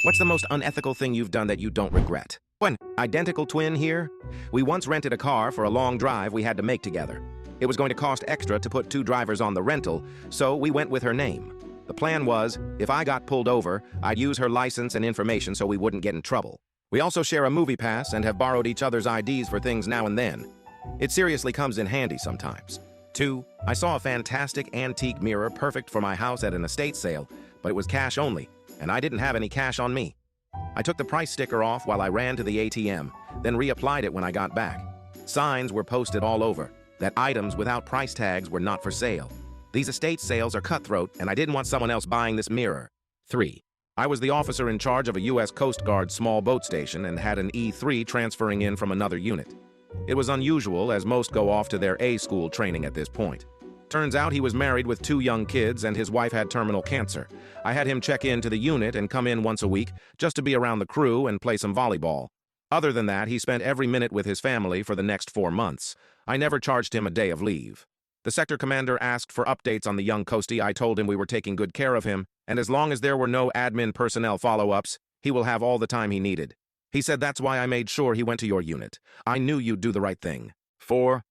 What's the most unethical thing you've done that you don't regret? One, identical twin here. We once rented a car for a long drive we had to make together. It was going to cost extra to put two drivers on the rental, so we went with her name. The plan was, if I got pulled over, I'd use her license and information so we wouldn't get in trouble. We also share a movie pass and have borrowed each other's IDs for things now and then. It seriously comes in handy sometimes. 2, I saw a fantastic antique mirror perfect for my house at an estate sale, but it was cash only, and I didn't have any cash on me. I took the price sticker off while I ran to the ATM, then reapplied it when I got back. Signs were posted all over that items without price tags were not for sale. These estate sales are cutthroat, and I didn't want someone else buying this mirror. 3, I was the officer in charge of a U.S. Coast Guard small boat station and had an E3 transferring in from another unit. It was unusual, as most go off to their A-school training at this point. Turns out he was married with 2 young kids and his wife had terminal cancer. I had him check into the unit and come in once a week just to be around the crew and play some volleyball. Other than that, he spent every minute with his family for the next 4 months. I never charged him a day of leave. The sector commander asked for updates on the young coastie. I told him we were taking good care of him, and as long as there were no admin personnel follow-ups, he will have all the time he needed. He said that's why I made sure he went to your unit. I knew you'd do the right thing. 4,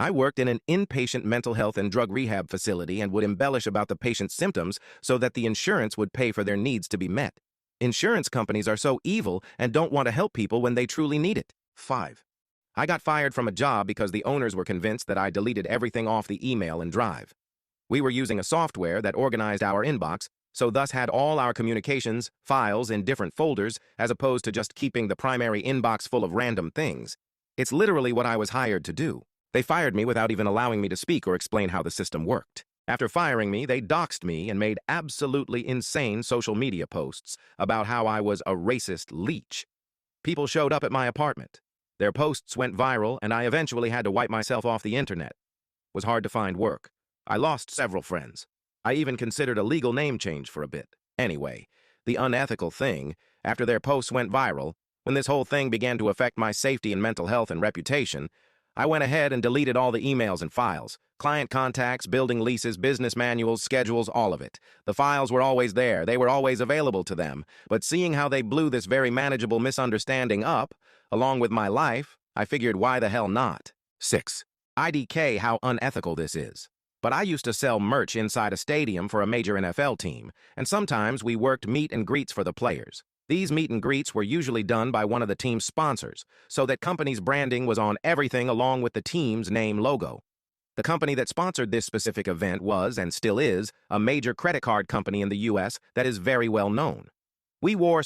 I worked in an inpatient mental health and drug rehab facility and would embellish about the patient's symptoms so that the insurance would pay for their needs to be met. Insurance companies are so evil and don't want to help people when they truly need it. 5, I got fired from a job because the owners were convinced that I deleted everything off the email and drive. We were using a software that organized our inbox, so thus had all our communications, files in different folders, as opposed to just keeping the primary inbox full of random things. It's literally what I was hired to do. They fired me without even allowing me to speak or explain how the system worked. After firing me, they doxed me and made absolutely insane social media posts about how I was a racist leech. People showed up at my apartment. Their posts went viral, and I eventually had to wipe myself off the internet. It was hard to find work. I lost several friends. I even considered a legal name change for a bit. Anyway, the unethical thing, after their posts went viral, when this whole thing began to affect my safety and mental health and reputation, I went ahead and deleted all the emails and files. Client contacts, building leases, business manuals, schedules, all of it. The files were always there. They were always available to them. But seeing how they blew this very manageable misunderstanding up, along with my life, I figured why the hell not? 6, IDK how unethical this is. But I used to sell merch inside a stadium for a major NFL team, and sometimes we worked meet and greets for the players. These meet and greets were usually done by one of the team's sponsors, so that company's branding was on everything along with the team's name logo. The company that sponsored this specific event was, and still is, a major credit card company in the U.S. that is very well known. We wore